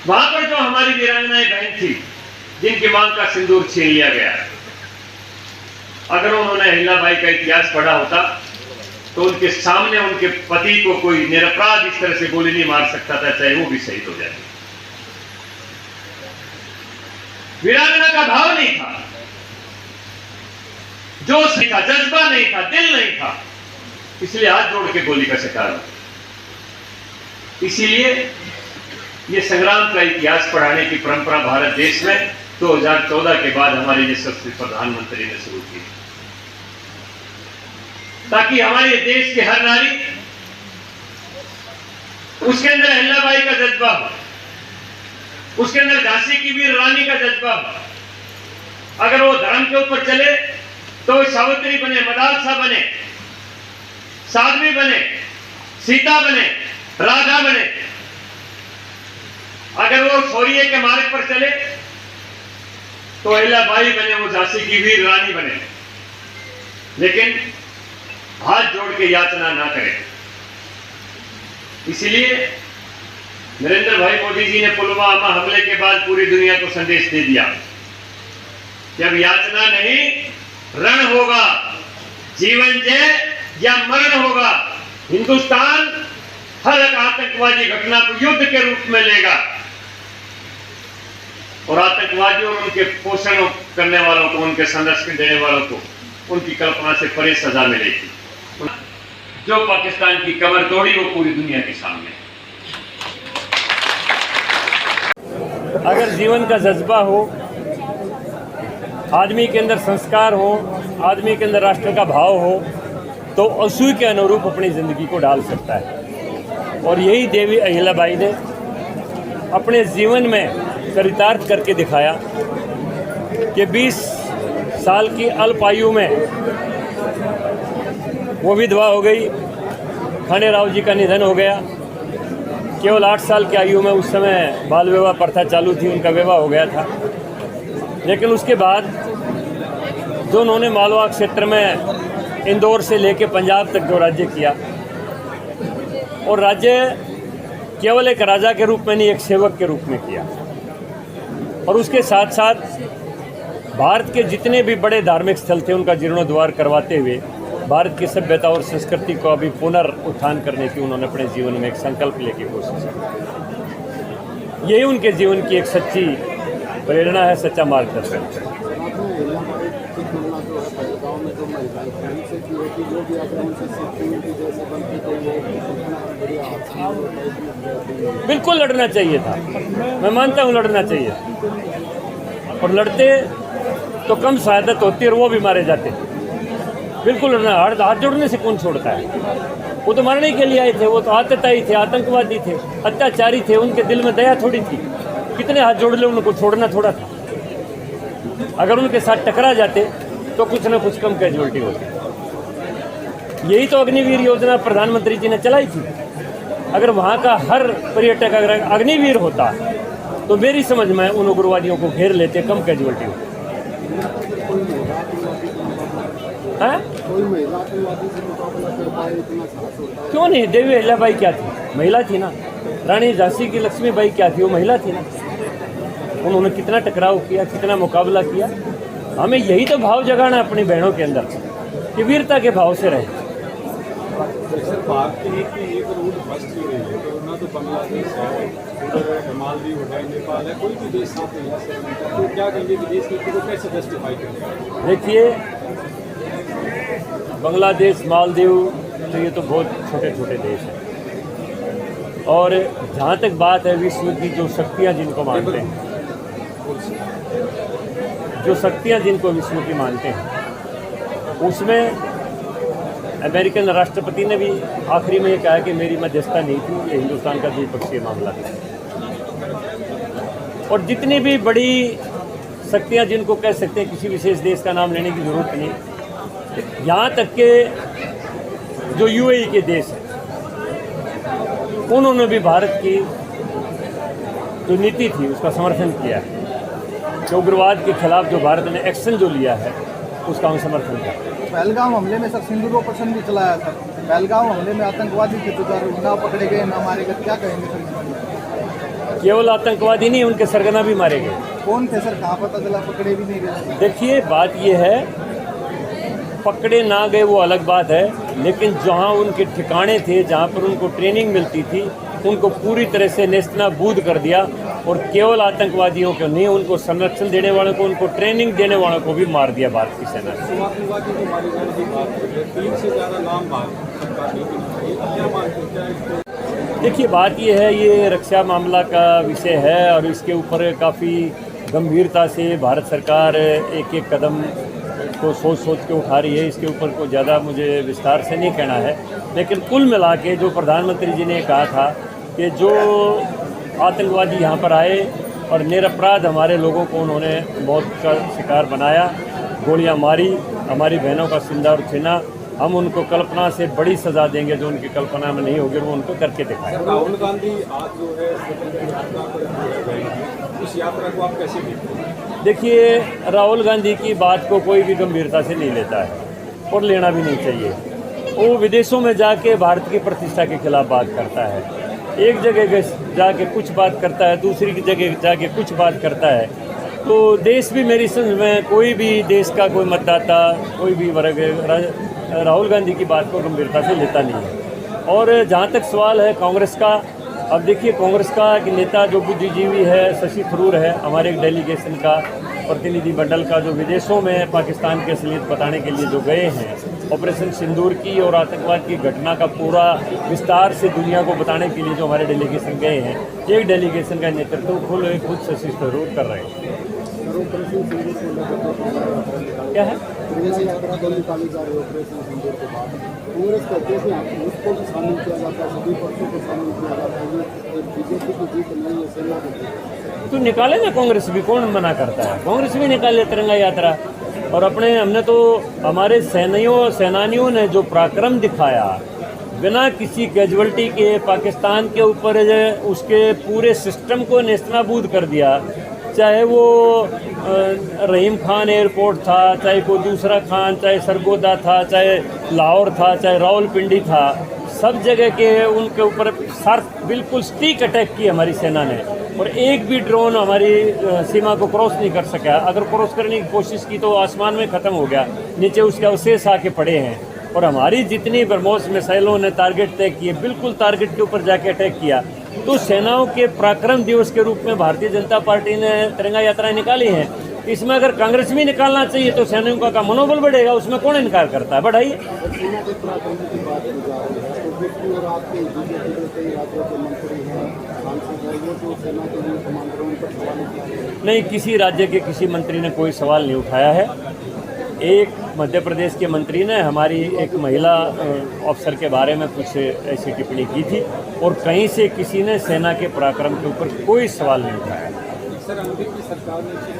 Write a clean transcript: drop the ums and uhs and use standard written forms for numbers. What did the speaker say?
वहां पर जो हमारी वीरांगनाएं बहन थी जिनकी मांग का सिंदूर छीन लिया गया, अगर उन्होंने अहिल्याबाई का इतिहास पढ़ा होता तो उनके सामने उनके पति को कोई निरपराध इस तरह से गोली नहीं मार सकता था, चाहे वो भी शहीद हो जाती। वीरांगना का भाव नहीं था, जोश नहीं था, जज्बा नहीं था, दिल नहीं था, इसलिए हाथ जोड़ के गोली का शिकार हुआ। इसीलिए ये संग्राम का इतिहास पढ़ाने की परंपरा भारत देश में 2014 के बाद हमारे यशस्वी प्रधानमंत्री ने शुरू की, ताकि हमारे देश के हर नारी उसके अंदर अहिल्याबाई का जज्बा हो, उसके अंदर झांसी की वीर रानी का जज्बा हो। अगर वो धर्म के ऊपर चले तो वो सावित्री बने, मदालसा बने, साध्वी बने, सीता बने, राधा बने। अगर वो शौर्य के मार्ग पर चले तो अहिल्याबाई बने, वो झांसी की वीर रानी बने, लेकिन हाथ जोड़ के याचना ना करें। इसीलिए नरेंद्र भाई मोदी जी ने पुलवामा हमले के बाद पूरी दुनिया को संदेश दे दिया कि अब याचना नहीं, रण होगा, जीवन जय या मरण होगा। हिंदुस्तान हर आतंकवादी घटना को युद्ध के रूप में लेगा और आतंकवादियों और उनके पोषण करने वालों को, उनके संरक्षण देने वालों को उनकी कल्पना से परे सजा मिलेगी। जो पाकिस्तान की कमर तोड़ी वो पूरी दुनिया के सामने। अगर जीवन का जज्बा हो, आदमी के अंदर संस्कार हो, आदमी के अंदर राष्ट्र का भाव हो, तो उसी के अनुरूप अपनी जिंदगी को ढाल सकता है। और यही देवी अहिल्याबाई ने अपने जीवन में चरितार्थ करके दिखाया कि 20 साल की अल्प आयु में वो विधवा हो गई, खांडेराव जी का निधन हो गया। केवल 8 साल की आयु में, उस समय बाल विवाह प्रथा चालू थी, उनका विवाह हो गया था। लेकिन उसके बाद जो उन्होंने मालवा क्षेत्र में इंदौर से लेके पंजाब तक जो राज्य किया, और राज्य केवल एक राजा के रूप में नहीं, एक सेवक के रूप में किया। और उसके साथ साथ भारत के जितने भी बड़े धार्मिक स्थल थे उनका जीर्णोद्धार करवाते हुए भारत की सभ्यता और संस्कृति को अभी पुनरुत्थान करने की उन्होंने अपने जीवन में एक संकल्प लेके कोशिश की। यही उनके जीवन की एक सच्ची प्रेरणा है, सच्चा मार्गदर्शन है। बिल्कुल लड़ना चाहिए था, मैं मानता हूँ लड़ना चाहिए, और लड़ते तो कम शहादत होती और वो भी मारे जाते। बिल्कुल लड़ना, हाथ जोड़ने से कौन छोड़ता है? वो तो मरने के लिए आए थे, वो तो आतताई थे, आतंकवादी थे, अत्याचारी थे, उनके दिल में दया थोड़ी थी। कितने हाथ जोड़ ले, उनको छोड़ना थोड़ा था। अगर उनके साथ टकरा जाते तो कुछ ना कुछ कम कैजुअल्टी होती। यही तो अग्निवीर योजना प्रधानमंत्री जी ने चलाई थी। अगर वहाँ का हर पर्यटक अगर अग्निवीर होता तो मेरी समझ में उन उग्रवादियों को घेर लेते, कम कैजुअल्टी होती। क्यों नहीं? देवी अहिल्याबाई क्या थी? महिला थी ना। रानी झांसी की लक्ष्मीबाई क्या थी? वो महिला थी ना। उन्होंने कितना टकराव किया, कितना मुकाबला किया। हमें यही तो भाव जगाना है अपनी बहनों के अंदर कि वीरता के भाव से रहे। देखिए, बांग्लादेश, मालदीव, तो ये तो बहुत छोटे छोटे देश हैं। और जहाँ तक बात है विश्व की जो शक्तियाँ जिनको मानते हैं, जो शक्तियाँ जिनको विश्व की मानते हैं, उसमें अमेरिकन राष्ट्रपति ने भी आखिरी में ये कहा कि मेरी मध्यस्थता नहीं थी, ये हिंदुस्तान का द्विपक्षीय मामला था। और जितनी भी बड़ी शक्तियाँ जिनको कह सकते हैं, किसी विशेष देश का नाम लेने की जरूरत नहीं, यहाँ तक के जो यूएई के देश हैं, उन्होंने भी भारत की जो नीति थी उसका समर्थन किया है। जो उग्रवाद के खिलाफ जो भारत ने एक्शन जो लिया है उसका हम समर्थन किया। पहलगाम हमले में सर सिंदूर ऑपरेशन भी चलाया था। पहलगाम हमले में आतंकवादी थे, तो उन्हें पकड़े गए, न मारे गए, क्या कहेंगे सर? केवल आतंकवादी नहीं, उनके सरगना भी मारे गए। कौन थे सर, कहाँ पता चला, पकड़े भी नहीं गए? देखिए बात ये है, पकड़े ना गए वो अलग बात है, लेकिन जहाँ उनके ठिकाने थे, जहाँ पर उनको ट्रेनिंग मिलती थी, उनको पूरी तरह से नेस्तनाबूद कर दिया। और केवल आतंकवादियों को नहीं, उनको संरक्षण देने वालों को, उनको ट्रेनिंग देने वालों को भी मार दिया भारत की सेना ने। देखिए बात ये है, ये रक्षा मामला का विषय है और इसके ऊपर काफ़ी गंभीरता से भारत सरकार एक एक कदम को सोच सोच के उठा रही है। इसके ऊपर को ज़्यादा मुझे विस्तार से नहीं कहना है, लेकिन कुल मिला के जो प्रधानमंत्री जी ने कहा था कि जो आतंकवादी यहाँ पर आए और निरपराध हमारे लोगों को उन्होंने मौत का शिकार बनाया, गोलियाँ मारी, हमारी बहनों का सिंदा और छीना, हम उनको कल्पना से बड़ी सज़ा देंगे जो उनकी कल्पना में नहीं होगी, वो उनको करके दिखाएं। राहुल गांधी आज जो है यात्रा पर, उस यात्रा को आप कैसे देखते हैं? देखिए राहुल गांधी की बात को कोई भी गंभीरता से नहीं लेता है और लेना भी नहीं चाहिए। वो विदेशों में जाके भारत की प्रतिष्ठा के खिलाफ बात करता है, एक जगह जाके कुछ बात करता है, दूसरी की जगह जाके कुछ बात करता है। तो देश भी मेरी समझ में कोई भी देश का कोई मतदाता, कोई भी वर्ग राहुल गांधी की बात को गंभीरता से लेता नहीं है। और जहाँ तक सवाल है कांग्रेस का, अब देखिए कांग्रेस का एक नेता जो बुद्धिजीवी है, शशि थरूर है, हमारे एक डेलीगेशन का प्रतिनिधि मंडल का, जो विदेशों में पाकिस्तान के असलियत बताने के लिए जो गए हैं, ऑपरेशन सिंदूर की और आतंकवाद की घटना का पूरा विस्तार से दुनिया को बताने के लिए जो हमारे डेलीगेशन गए हैं, एक डेलीगेशन का नेतृत्व खुद शशि थरूर कर रहे हैं। क्या है? कांग्रेस कहते हैं कि उसको भी शामिल किया जाता है, सभी पक्षों को शामिल किया जाता है, बीजेपी की जीत नहीं है, सेना की। तो निकाले ना, कांग्रेस भी, कौन मना करता है? कांग्रेस भी निकाले तिरंगा यात्रा। और अपने हमने तो हमारे सेनानियों ने जो पराक्रम दिखाया, बिना किसी कैजुअल्टी के पाकिस्तान के ऊपर उसके पूरे सिस्टम को नेस्तनाबूद कर दिया। चाहे वो रहीम खान एयरपोर्ट था, चाहे कोई दूसरा खान, चाहे सरगोदा था, चाहे लाहौर था, चाहे रावलपिंडी था, सब जगह के उनके ऊपर शार्प बिल्कुल स्टिक अटैक की हमारी सेना ने। और एक भी ड्रोन हमारी सीमा को क्रॉस नहीं कर सका। अगर क्रॉस करने की कोशिश की तो आसमान में ख़त्म हो गया, नीचे उसके अवशेष आके पड़े हैं। और हमारी जितनी ब्रह्मोस मिसाइलों ने टारगेट तय किए, बिल्कुल टारगेट के ऊपर जाके अटैक किया। तो सेनाओं के पराक्रम दिवस के रूप में भारतीय जनता पार्टी ने तिरंगा यात्राएं निकाली हैं। इसमें अगर कांग्रेस भी निकालना चाहिए तो सैनिकों का मनोबल बढ़ेगा, उसमें कौन इनकार करता है? बढ़ाइए। नहीं, किसी राज्य के किसी मंत्री ने कोई सवाल नहीं उठाया है। एक मध्य प्रदेश के मंत्री ने हमारी एक महिला अफसर के बारे में कुछ ऐसी टिप्पणी की थी, और कहीं से किसी ने सेना के पराक्रम के ऊपर कोई सवाल नहीं उठाया। सर, अभी की सरकार ने